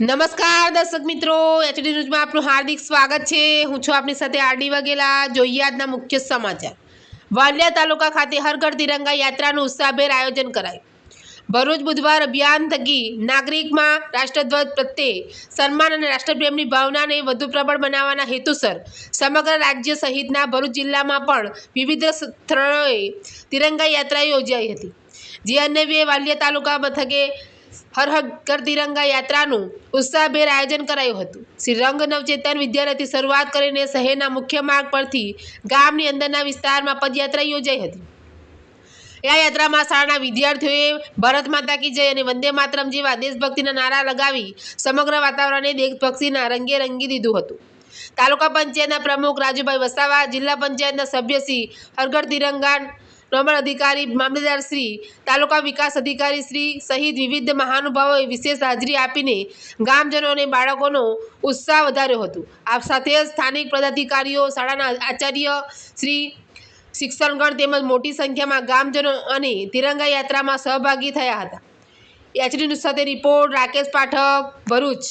નમસ્કાર દર્શક મિત્રો, એચડી ન્યૂઝમાં આપનું હાર્દિક સ્વાગત છે। હું છું આપની સાથે આરડી વાઘેલા। જોઈએ આજના મુખ્ય સમાચાર। વાલિયા તાલુકા ખાતે હર ઘર તિરંગા યાત્રાનું ઉત્સાહભેર આયોજન કરાયું। ભરૂચ બુધવાર અભિયાન થકી નાગરિકમાં રાષ્ટ્રધ્વજ પ્રત્યે સન્માન અને રાષ્ટ્રપ્રેમની ભાવનાને વધુ પ્રબળ બનાવવાના હેતુસર સમગ્ર રાજ્ય સહિતના ભરૂચ જિલ્લામાં પણ વિવિધ સ્થળોએ તિરંગા યાત્રા યોજાઈ હતી। જે અન્વયે વાલિયા તાલુકા મથકે હર ઘર તિરંગા યાત્રાનું ઉત્સાહભેર આયોજન કરાયું હતું। શ્રી રંગ નવચેતન વિદ્યાલયથી શરૂઆત કરીને શહેરના મુખ્ય માર્ગ પરથી ગામની અંદરના વિસ્તારમાં પદયાત્રા યોજાઈ હતી। આ યાત્રામાં શાળાના વિદ્યાર્થીઓએ ભારત માતા કી જય અને વંદે માતરમ જેવા દેશભક્તિના નારા લગાવી સમગ્ર વાતાવરણને દેશભક્તિના રંગે રંગી દીધું હતું। તાલુકા પંચાયતના પ્રમુખ રાજુભાઈ વસાવા, જિલ્લા પંચાયતના સભ્ય શ્રી હર ઘર તિરંગા નોડલ અધિકારી મામલતદાર શ્રી, તાલુકા વિકાસ અધિકારી શ્રી સહિત વિવિધ મહાનુભાવોએ વિશેષ હાજરી આપીને ગામજનો અને બાળકોનો ઉત્સાહ વધાર્યો હતો। આ સાથે સ્થાનિક પદાધિકારીઓ, શાળાના આચાર્ય શ્રી, શિક્ષણગણ તેમજ મોટી સંખ્યામાં ગામજનો અને તિરંગા યાત્રામાં સહભાગી થયા હતા। એચડી ન્યૂઝ સાથે રિપોર્ટ રાકેશ પાઠક, ભરૂચ।